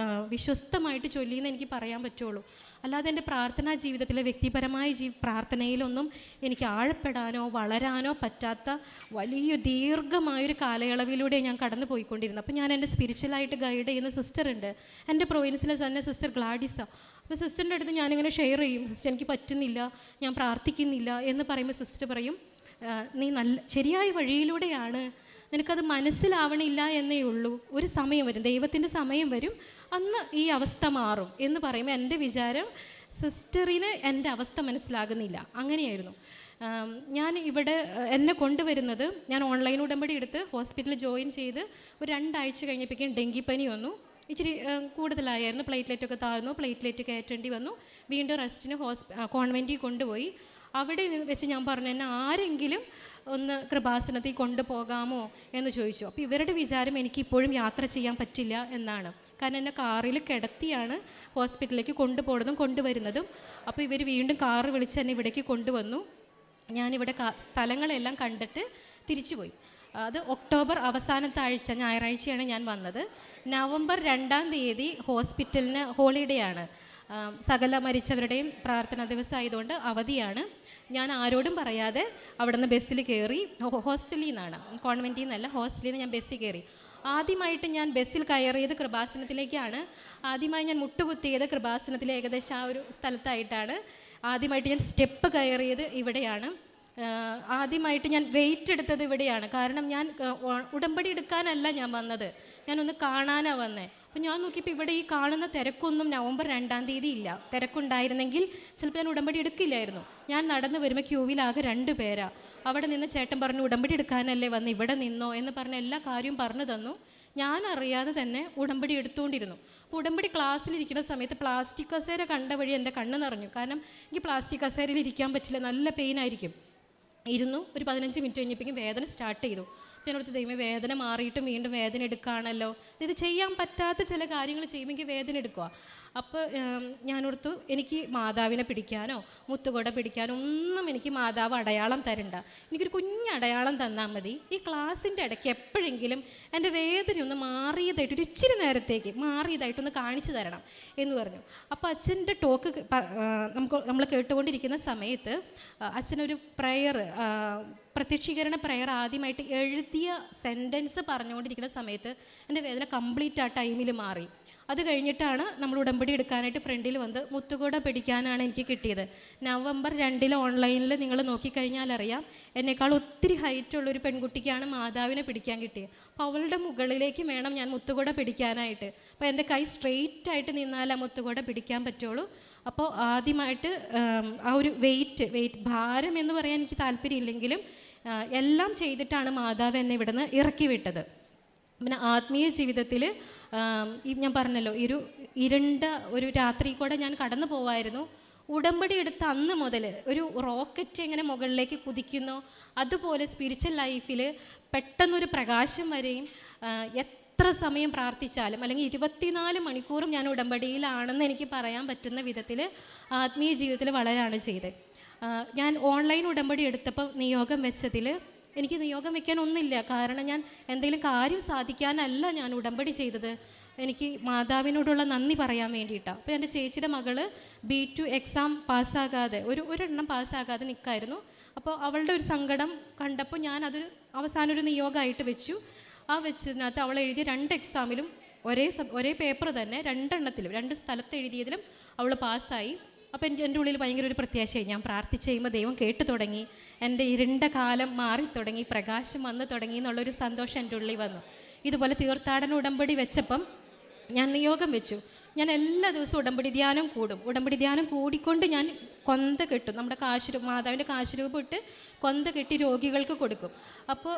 വിശ്വസ്തമായിട്ട് ചൊല്ലിയെന്ന് എനിക്ക് പറയാൻ പറ്റുള്ളൂ. അല്ലാതെ എൻ്റെ പ്രാർത്ഥനാ ജീവിതത്തിലെ വ്യക്തിപരമായ പ്രാർത്ഥനയിലൊന്നും എനിക്ക് ആഴപ്പെടാനോ വളരാനോ പറ്റാത്ത വലിയ ദീർഘമായൊരു കാലയളവിലൂടെ ഞാൻ കടന്നു പോയിക്കൊണ്ടിരുന്നു. അപ്പോൾ ഞാൻ എൻ്റെ സ്പിരിച്വലായിട്ട് ഗൈഡ് ചെയ്യുന്ന സിസ്റ്റർ ഉണ്ട്, എൻ്റെ പ്രൊവിൻസിലെ തന്നെ സിസ്റ്റർ ഗ്ലാഡിസ. അപ്പോൾ സിസ്റ്ററിൻ്റെ അടുത്ത് ഞാനിങ്ങനെ ഷെയർ ചെയ്യും, സിസ്റ്റർ എനിക്ക് പറ്റുന്നില്ല, ഞാൻ പ്രാർത്ഥിക്കുന്നില്ല എന്ന് പറയുമ്പോൾ സിസ്റ്റർ പറയും, നീ ശരിയായ വഴിയിലൂടെയാണ്, നിനക്കത് മനസ്സിലാവണില്ല എന്നേ ഉള്ളൂ, ഒരു സമയം വരും, ദൈവത്തിൻ്റെ സമയം വരും, അന്ന് ഈ അവസ്ഥ മാറും എന്ന് പറയുമ്പോൾ എൻ്റെ വിചാരം സിസ്റ്ററിന് എൻ്റെ അവസ്ഥ മനസ്സിലാകുന്നില്ല. അങ്ങനെയായിരുന്നു. ഞാൻ ഇവിടെ എന്നെ കൊണ്ടുവരുന്നത്, ഞാൻ ഓൺലൈൻ ഉടമ്പടി എടുത്ത് ഹോസ്പിറ്റലിൽ ജോയിൻ ചെയ്ത് ഒരു 2 ആഴ്ച കഴിഞ്ഞപ്പോഴേക്കും ഡെങ്കിപ്പനി വന്നു. ഇച്ചിരി കൂടുതലായിരുന്നു, പ്ലേറ്റ്ലെറ്റൊക്കെ താഴ്ന്നു, പ്ലേറ്റ്ലെറ്റ് കയറ്റേണ്ടി വന്നു. വീണ്ടും റെസ്റ്റിന് കോൺവെൻറ്റിൽ കൊണ്ടുപോയി. അവിടെ വെച്ച് ഞാൻ പറഞ്ഞു, എന്നെ ആരെങ്കിലും ഒന്ന് കൃപാസനത്തിൽ കൊണ്ടുപോകാമോ എന്ന് ചോദിച്ചു. അപ്പോൾ ഇവരുടെ വിചാരം എനിക്കിപ്പോഴും യാത്ര ചെയ്യാൻ പറ്റില്ല എന്നാണ്. കാരണം എന്നെ കാറിൽ കിടത്തിയാണ് ഹോസ്പിറ്റലിലേക്ക് കൊണ്ടുപോകുന്നതും കൊണ്ടുവരുന്നതും. അപ്പോൾ ഇവർ വീണ്ടും കാറ് വിളിച്ച് എന്നെ ഇവിടേക്ക് കൊണ്ടുവന്നു. ഞാനിവിടെ സ്ഥലങ്ങളെല്ലാം കണ്ടിട്ട് തിരിച്ചുപോയി. അത് ഒക്ടോബർ അവസാനത്തെ ആഴ്ച ഞായറാഴ്ചയാണ് ഞാൻ വന്നത്. നവംബർ 2-ാം തീയതി ഹോസ്പിറ്റലിന് ഹോളിഡേ ആണ്, സകല മരിച്ചവരുടെയും പ്രാർത്ഥനാ ദിവസം ആയതുകൊണ്ട് അവധിയാണ്. ഞാൻ ആരോടും പറയാതെ അവിടെ നിന്ന് ബസ്സിൽ കയറി, ഹോസ്റ്റലിൽ നിന്നാണ്, കോൺവെൻറ്റിൽ നിന്നല്ല, ഹോസ്റ്റലിൽ നിന്ന് ഞാൻ ബസ്സിൽ കയറി. ആദ്യമായിട്ട് ഞാൻ ബസ്സിൽ കയറിയത് കൃപാസനത്തിലേക്കാണ്. ആദ്യമായി ഞാൻ മുട്ടുകുത്തിയത് കൃപാസനത്തിലെ ഏകദേശം ആ ഒരു സ്ഥലത്തായിട്ടാണ്. ആദ്യമായിട്ട് ഞാൻ സ്റ്റെപ്പ് കയറിയത് ഇവിടെയാണ്. ആദ്യമായിട്ട് ഞാൻ വെയിറ്റ് എടുത്തത് ഇവിടെയാണ്. കാരണം ഞാൻ ഉടമ്പടി എടുക്കാനല്ല ഞാൻ വന്നത്, ഞാനൊന്ന് കാണാനാണ് വന്നത്. അപ്പോൾ ഞാൻ നോക്കിയപ്പോൾ ഇവിടെ ഈ കാണുന്ന തിരക്കൊന്നും നവംബർ 2-ാം തീയതി ഇല്ല. തിരക്കുണ്ടായിരുന്നെങ്കിൽ ചിലപ്പോൾ ഞാൻ ഉടമ്പടി എടുക്കില്ലായിരുന്നു. ഞാൻ നടന്ന് വരുമ്പോൾ ക്യൂവിലാകെ 2 പേരാ. അവിടെ നിന്ന് ചേട്ടൻ പറഞ്ഞു, ഉടമ്പടി എടുക്കാനല്ലേ വന്ന്, ഇവിടെ നിന്നോ എന്ന് പറഞ്ഞ് എല്ലാ കാര്യവും പറഞ്ഞു തന്നു. ഞാൻ അറിയാതെ തന്നെ ഉടമ്പടി എടുത്തുകൊണ്ടിരുന്നു. അപ്പോൾ ഉടമ്പടി ക്ലാസ്സിലിരിക്കുന്ന സമയത്ത് പ്ലാസ്റ്റിക് കസേര കണ്ട വഴി എൻ്റെ കണ്ണ് നിറഞ്ഞു. കാരണം എനിക്ക് പ്ലാസ്റ്റിക് കസേരയിൽ ഇരിക്കാൻ പറ്റില്ല, നല്ല പെയിൻ ആയിരിക്കും. ഇരുന്നു. ഒരു 15 മിനിറ്റ് കഴിഞ്ഞപ്പോഴേക്കും വേദന സ്റ്റാർട്ട് ചെയ്തു. അപ്പോൾ ഞാനോർത്ത്, ദൈവമേ വേദന മാറിയിട്ടും വീണ്ടും വേദന എടുക്കുകയാണല്ലോ, ഇത് ചെയ്യാൻ പറ്റാത്ത ചില കാര്യങ്ങൾ ചെയ്യുമ്പോൾ വേദന എടുക്കുക. അപ്പോൾ ഞാനോർത്തു, എനിക്ക് മാതാവിനെ പിടിക്കാനോ മുത്തുകൊട പിടിക്കാനോ ഒന്നും എനിക്ക് മാതാവ് അടയാളം തരണ്ട, എനിക്കൊരു കുഞ്ഞ് അടയാളം തന്നാൽ മതി. ഈ ക്ലാസ്സിൻ്റെ ഇടയ്ക്ക് എപ്പോഴെങ്കിലും എൻ്റെ വേദന ഒന്ന് മാറിയതായിട്ട്, ഒരു ഇച്ചിരി നേരത്തേക്ക് മാറിയതായിട്ടൊന്ന് കാണിച്ചു തരണം എന്ന് പറഞ്ഞു. അപ്പോൾ അച്ഛൻ്റെ ടോക്ക് നമ്മൾ കേട്ടുകൊണ്ടിരിക്കുന്ന സമയത്ത് അച്ഛനൊരു പ്രയർ, പ്രത്യക്ഷീകരണ പ്രയർ ആദ്യമായിട്ട് എഴുതിയ സെൻറ്റൻസ് പറഞ്ഞുകൊണ്ടിരിക്കുന്ന സമയത്ത് എൻ്റെ വേദന കംപ്ലീറ്റ് ആ ടൈമിൽ മാറി. അത് കഴിഞ്ഞിട്ടാണ് നമ്മൾ ഉടമ്പടി എടുക്കാനായിട്ട് ഫ്രണ്ടിൽ വന്ന് മുത്തുകൂട പിടിക്കാനാണ് എനിക്ക് കിട്ടിയത്. നവംബർ 2 ഓൺലൈനിൽ നിങ്ങൾ നോക്കിക്കഴിഞ്ഞാൽ അറിയാം, എന്നേക്കാൾ ഒത്തിരി ഹൈറ്റുള്ളൊരു പെൺകുട്ടിക്കാണ് മാതാവിനെ പിടിക്കാൻ കിട്ടിയത്. അപ്പോൾ അവളുടെ മുകളിലേക്ക് വേണം ഞാൻ മുത്തുകൂട പിടിക്കാനായിട്ട്. അപ്പോൾ എൻ്റെ കൈ സ്ട്രെയിറ്റ് ആയിട്ട് നിന്നാൽ ആ മുത്തുകൂട പിടിക്കാൻ പറ്റുള്ളൂ. അപ്പോൾ ആദ്യമായിട്ട് ആ ഒരു വെയിറ്റ് ഭാരം എന്ന് പറയാൻ എനിക്ക് താല്പര്യമില്ലെങ്കിലും എല്ലാം ചെയ്തിട്ടാണ് മാതാവ് എന്നെ ഇവിടുന്ന് ഇറക്കി വിട്ടത്. പിന്നെ ആത്മീയ ജീവിതത്തിൽ ഞാൻ പറഞ്ഞല്ലോ, ഇരുണ്ട ഒരു രാത്രി കൂടെ ഞാൻ കടന്നു പോവായിരുന്നു. ഉടമ്പടി എടുത്ത അന്ന് മുതൽ ഒരു റോക്കറ്റ് എങ്ങനെ മുകളിലേക്ക് കുതിക്കുന്നോ അതുപോലെ സ്പിരിച്വൽ ലൈഫിൽ പെട്ടെന്നൊരു പ്രകാശം വരെയും എത്ര സമയം പ്രാർത്ഥിച്ചാലും, അല്ലെങ്കിൽ 24 മണിക്കൂറും ഞാൻ ഉടമ്പടിയിലാണെന്ന് എനിക്ക് പറയാൻ പറ്റുന്ന വിധത്തിൽ ആത്മീയ ജീവിതത്തിൽ വളരാണ് ചെയ്തത്. ഞാൻ ഓൺലൈൻ ഉടമ്പടി എടുത്തപ്പോൾ നിയോഗം വെച്ചതിൽ എനിക്ക് നിയോഗം വെക്കാൻ ഒന്നുമില്ല. കാരണം ഞാൻ എന്തെങ്കിലും കാര്യം സാധിക്കാനല്ല ഞാൻ ഉടമ്പടി ചെയ്തത്, എനിക്ക് മാതാവിനോടുള്ള നന്ദി പറയാൻ വേണ്ടിയിട്ടാണ്. അപ്പോൾ എൻ്റെ ചേച്ചിയുടെ മകള് B2 എക്സാം പാസ്സാകാതെ ഒരെണ്ണം പാസ്സാകാതെ നിൽക്കായിരുന്നു. അപ്പോൾ അവളുടെ ഒരു സങ്കടം കണ്ടപ്പോൾ ഞാൻ അതൊരു അവസാനം ഒരു നിയോഗമായിട്ട് വെച്ചു. ആ വെച്ചതിനകത്ത് അവൾ എഴുതിയ 2 എക്സാമിലും ഒരേ പേപ്പർ തന്നെ 2 എണ്ണത്തിലും 2 സ്ഥലത്ത് എഴുതിയതിലും അവൾ പാസ്സായി. അപ്പോൾ എൻ്റെ ഉള്ളിൽ ഭയങ്കര ഒരു പ്രത്യാശയായി. ഞാൻ പ്രാർത്ഥിച്ച് കഴിയുമ്പോൾ ദൈവം കേട്ടു തുടങ്ങി, എൻ്റെ ഇരുണ്ട കാലം മാറി തുടങ്ങി, പ്രകാശം വന്നു തുടങ്ങി എന്നുള്ളൊരു സന്തോഷം എൻ്റെ ഉള്ളിൽ വന്നു. ഇതുപോലെ തീർത്ഥാടന ഉടമ്പടി വെച്ചപ്പം ഞാൻ നിയോഗം വെച്ചു, ഞാൻ എല്ലാ ദിവസവും ഉടമ്പടി ധ്യാനം കൂടും. ഉടമ്പടി ധ്യാനം കൂടിക്കൊണ്ട് ഞാൻ കൊന്ത കെട്ടും. നമ്മുടെ മാതാവിൻ്റെ കാശുരൂപം ഇട്ട് കൊന്ത കെട്ടി രോഗികൾക്ക് കൊടുക്കും. അപ്പോൾ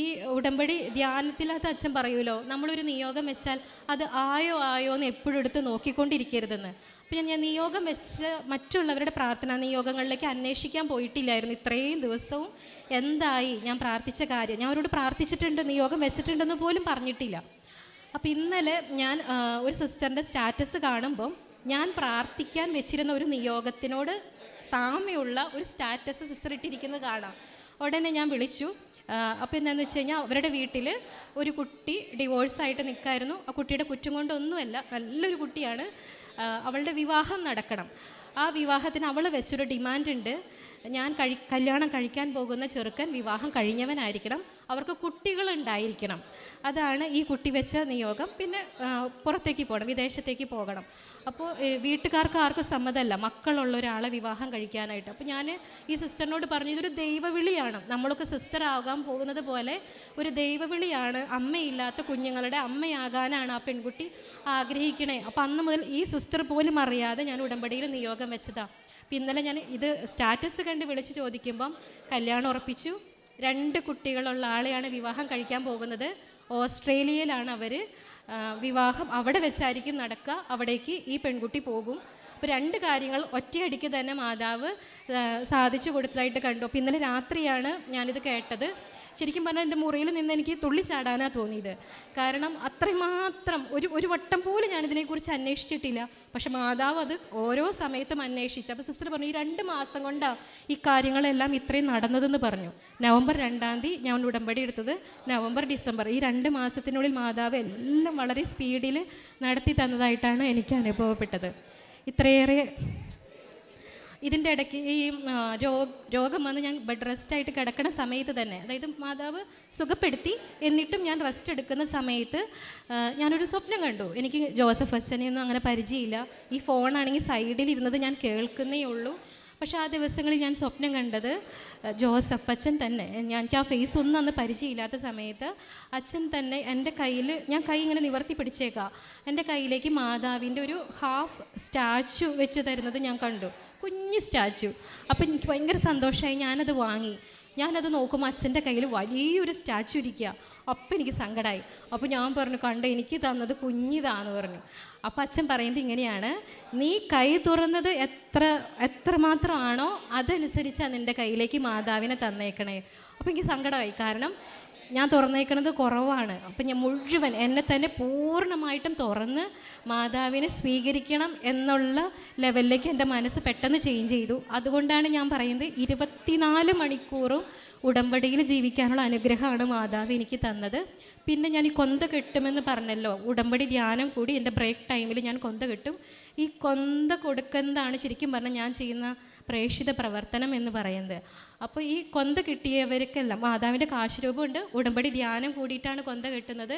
ഈ ഉടമ്പടി ധ്യാനത്തിലകത്ത് അച്ഛൻ പറയുമല്ലോ, നമ്മളൊരു നിയോഗം വെച്ചാൽ അത് ആയോ എന്ന് എപ്പോഴും എടുത്ത് നോക്കിക്കൊണ്ടിരിക്കരുതെന്ന്. അപ്പോൾ ഞാൻ നിയോഗം വെച്ച് മറ്റുള്ളവരുടെ പ്രാർത്ഥനാ നിയോഗങ്ങളിലേക്ക് അന്വേഷിക്കാൻ പോയിട്ടില്ലായിരുന്നു ഇത്രയും ദിവസവും. എന്തായി ഞാൻ പ്രാർത്ഥിച്ച കാര്യം, ഞാൻ അവരോട് പ്രാർത്ഥിച്ചിട്ടുണ്ട്, നിയോഗം വെച്ചിട്ടുണ്ടെന്ന് പോലും പറഞ്ഞിട്ടില്ല. അപ്പോൾ ഇന്നലെ ഞാൻ ഒരു സിസ്റ്ററിൻ്റെ സ്റ്റാറ്റസ് കാണുമ്പം ഞാൻ പ്രാർത്ഥിക്കാൻ വെച്ചിരുന്ന ഒരു നിയോഗത്തിനോട് സാമ്യമുള്ള ഒരു സ്റ്റാറ്റസ് സിസ്റ്റർ ഇട്ടിരിക്കുന്നത് കാണാം. ഉടനെ ഞാൻ വിളിച്ചു. അപ്പോൾ എന്താണെന്ന് വെച്ച് കഴിഞ്ഞാൽ അവരുടെ വീട്ടിൽ ഒരു കുട്ടി ഡിവോഴ്സായിട്ട് നിൽക്കായിരുന്നു. ആ കുട്ടിയുടെ കുറ്റം കൊണ്ടൊന്നുമല്ല, നല്ലൊരു കുട്ടിയാണ്. അവളുടെ വിവാഹം നടക്കണം. ആ വിവാഹത്തിന് അവൾ വെച്ചൊരു ഡിമാൻഡ് ഉണ്ട്. ഞാൻ കല്യാണം കഴിക്കാൻ പോകുന്ന ചെറുക്കൻ വിവാഹം കഴിഞ്ഞവനായിരിക്കണം, അവർക്ക് കുട്ടികളുണ്ടായിരിക്കണം. അതാണ് ഈ കുട്ടി വെച്ച നിയോഗം. പിന്നെ പുറത്തേക്ക് പോകണം, വിദേശത്തേക്ക് പോകണം. അപ്പോൾ വീട്ടുകാർക്ക് ആർക്കും സമ്മതമല്ല മക്കളുള്ള ഒരാളെ വിവാഹം കഴിക്കാനായിട്ട്. അപ്പോൾ ഞാൻ ഈ സിസ്റ്ററിനോട് പറഞ്ഞു, ഇതൊരു ദൈവവിളിയാണ്, നമ്മളൊക്കെ സിസ്റ്റർ ആകാൻ പോകുന്നത് പോലെ ഒരു ദൈവവിളിയാണ്. അമ്മയില്ലാത്ത കുഞ്ഞുങ്ങളുടെ അമ്മയാകാനാണ് ആ പെൺകുട്ടി ആഗ്രഹിക്കണേ. അപ്പോൾ അന്ന് മുതൽ ഈ സിസ്റ്റർ പോലും അറിയാതെ ഞാൻ ഉടമ്പടിയിൽ നിയോഗം വെച്ചതാണ്. അപ്പോൾ ഇന്നലെ ഞാൻ ഇത് സ്റ്റാറ്റസ് കണ്ട് വിളിച്ച് ചോദിക്കുമ്പം കല്യാണം ഉറപ്പിച്ചു. 2 കുട്ടികളുള്ള ആളെയാണ് വിവാഹം കഴിക്കാൻ പോകുന്നത്. ഓസ്ട്രേലിയയിലാണ് അവർ. വിവാഹം അവിടെ വെച്ചായിരിക്കും നടക്കുക. അവിടേക്ക് ഈ പെൺകുട്ടി പോകും. അപ്പോൾ 2 കാര്യങ്ങൾ ഒറ്റയടിക്ക് തന്നെ മാതാവ് സാധിച്ചു കൊടുത്തതായിട്ട് കണ്ടു. അപ്പോൾ ഇന്നലെ രാത്രിയാണ് ഞാനിത് കേട്ടത്. ശരിക്കും പറഞ്ഞാൽ എൻ്റെ മുറിയിൽ നിന്ന് എനിക്ക് തുള്ളിച്ചാടാനാണ് തോന്നിയത്. കാരണം അത്രമാത്രം ഒരു വട്ടം പോലും ഞാനിതിനെക്കുറിച്ച് അന്വേഷിച്ചിട്ടില്ല. പക്ഷെ മാതാവ് അത് ഓരോ സമയത്തും അന്വേഷിച്ചു. അപ്പോൾ സിസ്റ്റർ പറഞ്ഞു, ഈ 2 മാസം കൊണ്ടാണ് ഈ കാര്യങ്ങളെല്ലാം ഇത്രയും നടന്നതെന്ന് പറഞ്ഞു. നവംബർ 2-ാം തീയതി ഞാൻ ഉടമ്പടി എടുത്തത്, നവംബർ ഡിസംബർ ഈ 2 മാസത്തിനുള്ളിൽ മാതാവ് എല്ലാം വളരെ സ്പീഡിൽ നടത്തി തന്നതായിട്ടാണ് എനിക്ക് അനുഭവപ്പെട്ടത്. ഇത്രയേറെ ഇതിൻ്റെ ഇടയ്ക്ക് ഈ രോഗം വന്ന് ഞാൻ ബെഡ് റെസ്റ്റായിട്ട് കിടക്കുന്ന സമയത്ത് തന്നെ, അതായത് മാതാവ് സുഖപ്പെടുത്തി എന്നിട്ടും ഞാൻ റെസ്റ്റ് എടുക്കുന്ന സമയത്ത് ഞാനൊരു സ്വപ്നം കണ്ടു. എനിക്ക് ജോസഫ് അച്ഛനെയൊന്നും അങ്ങനെ പരിചയമില്ല. ഈ ഫോണാണെങ്കിൽ സൈഡിലിരുന്നത് ഞാൻ കേൾക്കുന്നേ ഉള്ളൂ. പക്ഷെ ആ ദിവസങ്ങളിൽ ഞാൻ സ്വപ്നം കണ്ടത് ജോസഫ് അച്ഛൻ തന്നെ, എനിക്ക് ആ ഫേസ് ഒന്നും അന്ന് പരിചയമില്ലാത്ത സമയത്ത് അച്ഛൻ തന്നെ എൻ്റെ കയ്യിൽ, ഞാൻ കൈ ഇങ്ങനെ നിവർത്തി പിടിച്ചേക്കാം, എൻ്റെ കയ്യിലേക്ക് മാതാവിൻ്റെ ഒരു ഹാഫ് സ്റ്റാച്ചു വെച്ച് തരുന്നത് ഞാൻ കണ്ടു, കുഞ്ഞ് സ്റ്റാച്ചു. അപ്പം എനിക്ക് ഭയങ്കര സന്തോഷമായി. ഞാനത് വാങ്ങി. ഞാനത് നോക്കുമ്പോൾ അച്ഛൻ്റെ കയ്യിൽ വലിയൊരു സ്റ്റാച്ചു ഇരിക്കുക. അപ്പം എനിക്ക് സങ്കടമായി. അപ്പോൾ ഞാൻ പറഞ്ഞു, കണ്ടോ എനിക്ക് തന്നത് കുഞ്ഞിതാന്ന് പറഞ്ഞു. അപ്പോൾ അച്ഛൻ പറയുന്നത് ഇങ്ങനെയാണ്, നീ കൈ തുറന്നത് എത്രമാത്രമാണോ അതനുസരിച്ചാണ് നിൻ്റെ കയ്യിലേക്ക് മാതാവിനെ തന്നേക്കണേ. അപ്പോൾ എനിക്ക് സങ്കടമായി. കാരണം ഞാൻ തുറന്നേക്കണത് കുറവാണ്. അപ്പം ഞാൻ മുഴുവൻ എന്നെ തന്നെ പൂർണ്ണമായിട്ടും തുറന്ന് മാതാവിനെ സ്വീകരിക്കണം എന്നുള്ള ലെവലിലേക്ക് എൻ്റെ മനസ്സ് പെട്ടെന്ന് ചേഞ്ച് ചെയ്തു. അതുകൊണ്ടാണ് ഞാൻ പറയുന്നത് 24 മണിക്കൂറും ഉടമ്പടിയിൽ ജീവിക്കാനുള്ള അനുഗ്രഹമാണ് മാതാവ് എനിക്ക് തന്നത്. പിന്നെ ഞാൻ ഈ കൊന്ത കെട്ടുമെന്ന് പറഞ്ഞല്ലോ, ഉടമ്പടി ധ്യാനം കൂടി എൻ്റെ ബ്രേക്ക് ടൈമിൽ ഞാൻ കൊന്ത കെട്ടും. ഈ കൊന്ത കൊടുക്കുന്നതാണ് ശരിക്കും പറഞ്ഞാൽ ഞാൻ ചെയ്യുന്ന പ്രേക്ഷിത പ്രവർത്തനം എന്ന് പറയുന്നത്. അപ്പോൾ ഈ കൊന്ത കിട്ടിയവർക്കെല്ലാം മാതാവിൻ്റെ കാശുരൂപമുണ്ട്. ഉടമ്പടി ധ്യാനം കൂടിയിട്ടാണ് കൊന്ത കെട്ടുന്നത്.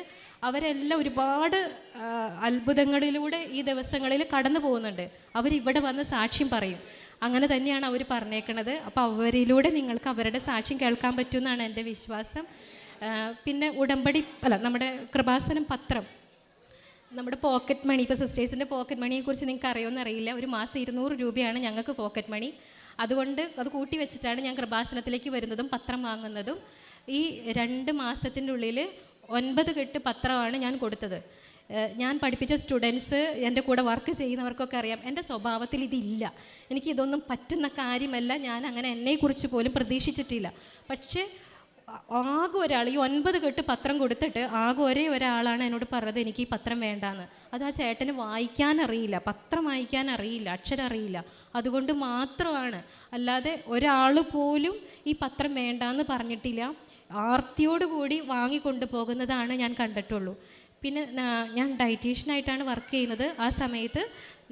അവരെല്ലാം ഒരുപാട് അത്ഭുതങ്ങളിലൂടെ ഈ ദിവസങ്ങളിൽ കടന്നു പോകുന്നുണ്ട്. അവരിവിടെ വന്ന് സാക്ഷ്യം പറയും. അങ്ങനെ തന്നെയാണ് അവർ പറഞ്ഞേക്കണത്. അപ്പോൾ അവരിലൂടെ നിങ്ങൾക്ക് അവരുടെ സാക്ഷ്യം കേൾക്കാൻ പറ്റുമെന്നാണ് എൻ്റെ വിശ്വാസം. പിന്നെ നമ്മുടെ കൃപാസനം പത്രം, നമ്മുടെ പോക്കറ്റ് മണി, ഇപ്പോൾ സിസ്റ്റേഴ്സിൻ്റെ പോക്കറ്റ് മണിയെക്കുറിച്ച് നിങ്ങൾക്ക് അറിയുമെന്ന് അറിയില്ല. ഒരു മാസം 200 രൂപയാണ് ഞങ്ങൾക്ക് പോക്കറ്റ് മണി. അതുകൊണ്ട് അത് കൂട്ടി വെച്ചിട്ടാണ് ഞാൻ കൃപാസനത്തിലേക്ക് വരുന്നതും പത്രം വാങ്ങുന്നതും. ഈ 2 മാസത്തിൻ്റെ ഉള്ളിൽ 9 കെട്ട് പത്രമാണ് ഞാൻ കൊടുത്തത്. ഞാൻ പഠിപ്പിച്ച സ്റ്റുഡൻസ്, എൻ്റെ കൂടെ വർക്ക് ചെയ്യുന്നവർക്കൊക്കെ അറിയാം, എൻ്റെ സ്വഭാവത്തിൽ ഇതില്ല. എനിക്കിതൊന്നും പറ്റുന്ന കാര്യമല്ല. ഞാൻ അങ്ങനെ എന്നെക്കുറിച്ച് പോലും പ്രതീക്ഷിച്ചിട്ടില്ല. പക്ഷേ ആകെ ഒരാൾ ഈ 9 കെട്ട് പത്രം കൊടുത്തിട്ട് ആകെ ഒരാളാണ് എന്നോട് പറഞ്ഞത് എനിക്ക് ഈ പത്രം വേണ്ടാന്ന്. അത് ആ ചേട്ടന് വായിക്കാൻ അറിയില്ല, പത്രം വായിക്കാൻ അറിയില്ല, അക്ഷരം അറിയില്ല. അതുകൊണ്ട് മാത്രമാണ്, അല്ലാതെ ഒരാൾ പോലും ഈ പത്രം വേണ്ടാന്ന് പറഞ്ഞിട്ടില്ല. ആർത്തിയോടുകൂടി വാങ്ങിക്കൊണ്ടു പോകുന്നതാണ് ഞാൻ കണ്ടിട്ടുള്ളൂ. പിന്നെ ഞാൻ ഡയറ്റീഷ്യനായിട്ടാണ് വർക്ക് ചെയ്യുന്നത്. ആ സമയത്ത്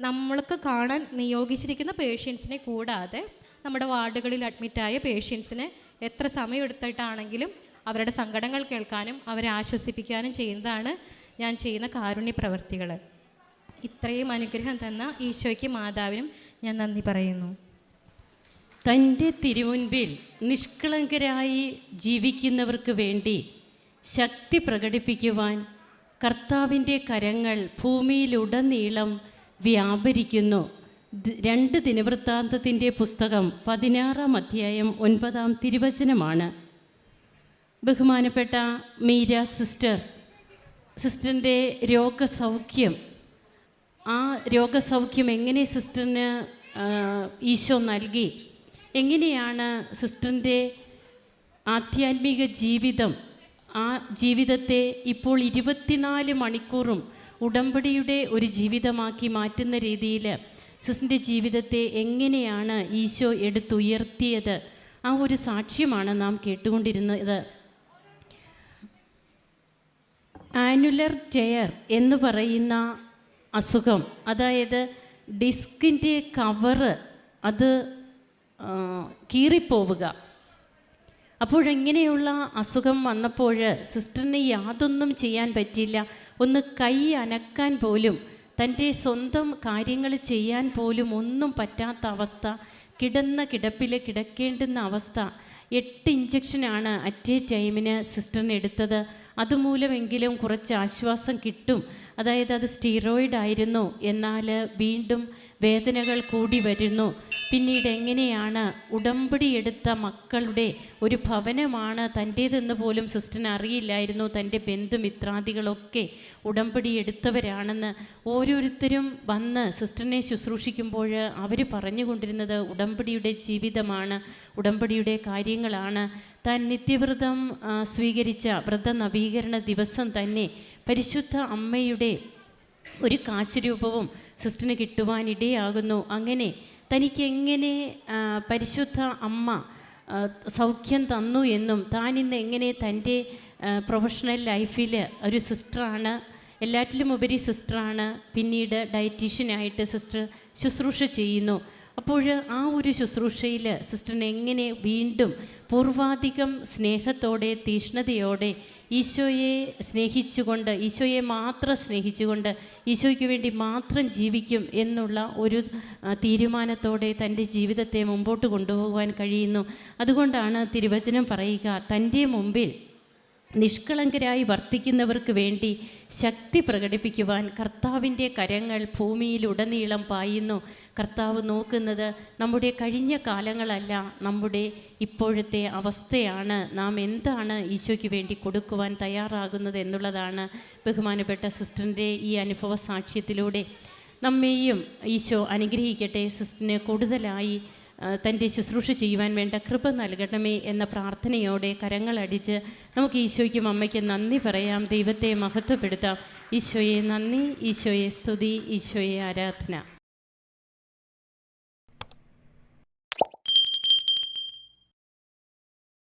നമ്മൾക്ക് കാണാൻ നിയോഗിച്ചിരിക്കുന്ന പേഷ്യൻസിനെ കൂടാതെ നമ്മുടെ വാർഡുകളിൽ അഡ്മിറ്റായ പേഷ്യൻസിനെ എത്ര സമയം എടുത്തിട്ടാണെങ്കിലും അവരുടെ സങ്കടങ്ങൾ കേൾക്കാനും അവരെ ആശ്വസിപ്പിക്കാനും ചെയ്യുന്നതാണ് ഞാൻ ചെയ്യുന്ന കാരുണ്യ പ്രവർത്തികൾ. ഇത്രയും അനുഗ്രഹം തന്ന ഈശോയ്ക്ക് മാതാവിനും ഞാൻ നന്ദി പറയുന്നു. തൻ്റെ തിരുമുൻപിൽ നിഷ്കളങ്കരായി ജീവിക്കുന്നവർക്ക് വേണ്ടി ശക്തി പ്രകടിപ്പിക്കുവാൻ കർത്താവിൻ്റെ കരങ്ങൾ ഭൂമിയിലുടനീളം വ്യാപരിക്കുന്നു. 2 ദിനവൃത്താന്തത്തിൻ്റെ പുസ്തകം 16-ാം അധ്യായം 9-ാം തിരുവചനമാണ്. ബഹുമാനപ്പെട്ട മീര സിസ്റ്ററിൻ്റെ രോഗസൗഖ്യം, ആ രോഗസൗഖ്യം എങ്ങനെ സിസ്റ്ററിന് ഈശോ നൽകി, എങ്ങനെയാണ് സിസ്റ്ററിൻ്റെ ആധ്യാത്മിക ജീവിതം, ആ ജീവിതത്തെ ഇപ്പോൾ 24 മണിക്കൂറും ഉടമ്പടിയുടെ ഒരു ജീവിതമാക്കി മാറ്റുന്ന രീതിയിൽ സിസ്റ്ററിൻ്റെ ജീവിതത്തെ എങ്ങനെയാണ് ഈശോ എടുത്തുയർത്തിയത്, ആ ഒരു സാക്ഷ്യമാണ് നാം കേട്ടുകൊണ്ടിരുന്നത്. ആനുലർ ടയർ എന്ന് പറയുന്ന അസുഖം, അതായത് ഡിസ്കിൻ്റെ കവറ് അത് കീറിപ്പോവുക. അപ്പോഴെങ്ങനെയുള്ള അസുഖം വന്നപ്പോൾ സിസ്റ്ററിന് യാതൊന്നും ചെയ്യാൻ പറ്റില്ല. ഒന്ന് കൈ അനക്കാൻ പോലും, തൻ്റെ സ്വന്തം കാര്യങ്ങൾ ചെയ്യാൻ പോലും ഒന്നും പറ്റാത്ത അവസ്ഥ, കിടന്ന കിടപ്പിൽ കിടക്കേണ്ടുന്ന അവസ്ഥ. 8 ഇഞ്ചക്ഷനാണ് അറ്റ് എ ടൈമിന് സിസ്റ്ററിന് എടുത്തത്. അതുമൂലമെങ്കിലും കുറച്ച് ആശ്വാസം കിട്ടും. അതായത് അത് സ്റ്റീറോയിഡ് ആയിരുന്നു, എന്നാൽ വീണ്ടും വേദനകൾ കൂടി വരുന്നു. പിന്നീട് എങ്ങനെയാണ് ഉടമ്പടി എടുത്ത മക്കളുടെ ഒരു ഭവനമാണ് തൻ്റേതെന്ന് പോലും സിസ്റ്ററിന് അറിയില്ലായിരുന്നു. തൻ്റെ ബന്ധുമിത്രാദികളൊക്കെ ഉടമ്പടി എടുത്തവരാണെന്ന്. ഓരോരുത്തരും വന്ന് സിസ്റ്ററിനെ ശുശ്രൂഷിക്കുമ്പോൾ അവർ പറഞ്ഞുകൊണ്ടിരുന്നത് ഉടമ്പടിയുടെ ജീവിതമാണ്, ഉടമ്പടിയുടെ കാര്യങ്ങളാണ്. താൻ നിത്യവ്രതം സ്വീകരിച്ച വ്രത നവീകരണ ദിവസം തന്നെ പരിശുദ്ധ അമ്മയുടെ ഒരു കാശുരൂപവും സിസ്റ്ററിന് കിട്ടുവാനിടയാകുന്നു. അങ്ങനെ തനിക്ക് എങ്ങനെ പരിശുദ്ധ അമ്മ സൗഖ്യം തന്നു എന്നും, താൻ ഇന്ന് എങ്ങനെ തൻ്റെ പ്രൊഫഷണൽ ലൈഫിൽ ഒരു സിസ്റ്ററാണ്, എല്ലാറ്റിലും ഉപരി സിസ്റ്ററാണ്, പിന്നീട് ഡയറ്റീഷ്യനായിട്ട് സിസ്റ്റർ ശുശ്രൂഷ ചെയ്യുന്നു. അപ്പോൾ ആ ഒരു ശുശ്രൂഷയിൽ സിസ്റ്ററിനെ എങ്ങനെ വീണ്ടും പൂർവാധികം സ്നേഹത്തോടെ തീഷ്ണതയോടെ ഈശോയെ സ്നേഹിച്ചുകൊണ്ട്, ഈശോയെ മാത്രം സ്നേഹിച്ചുകൊണ്ട്, ഈശോയ്ക്ക് വേണ്ടി മാത്രം ജീവിക്കും എന്നുള്ള ഒരു തീരുമാനത്തോടെ തൻ്റെ ജീവിതത്തെ മുമ്പോട്ട് കൊണ്ടുപോകുവാൻ കഴിയുന്നു. അതുകൊണ്ടാണ് തിരുവചനം പറയുക, തൻ്റെ മുമ്പിൽ നിഷ്കളങ്കരായി വർത്തിക്കുന്നവർക്ക് വേണ്ടി ശക്തി പ്രകടിപ്പിക്കുവാൻ കർത്താവിൻ്റെ കരങ്ങൾ ഭൂമിയിലുടനീളം പായുന്നു. കർത്താവ് നോക്കുന്നത് നമ്മുടെ കഴിഞ്ഞ കാലങ്ങളല്ല, നമ്മുടെ ഇപ്പോഴത്തെ അവസ്ഥയാണ്. നാം എന്താണ് ഈശോയ്ക്ക് വേണ്ടി കൊടുക്കുവാൻ തയ്യാറാകുന്നത് എന്നുള്ളതാണ്. ബഹുമാനപ്പെട്ട സിസ്റ്ററിൻ്റെ ഈ അനുഭവ സാക്ഷ്യത്തിലൂടെ നമ്മെയും ഈശോ അനുഗ്രഹിക്കട്ടെ. സിസ്റ്ററിനെ കൂടുതലായി തൻ്റെ ശുശ്രൂഷ ചെയ്യുവാൻ വേണ്ട കൃപ നൽകണമേ എന്ന പ്രാർത്ഥനയോടെ കരങ്ങളടിച്ച് നമുക്ക് ഈശോയ്ക്കും അമ്മയ്ക്കും നന്ദി പറയാം. ദൈവത്തെ മഹത്വപ്പെടുത്താം. ഈശോയെ നന്ദി, ഈശോയെ സ്തുതി, ഈശോയെ ആരാധന.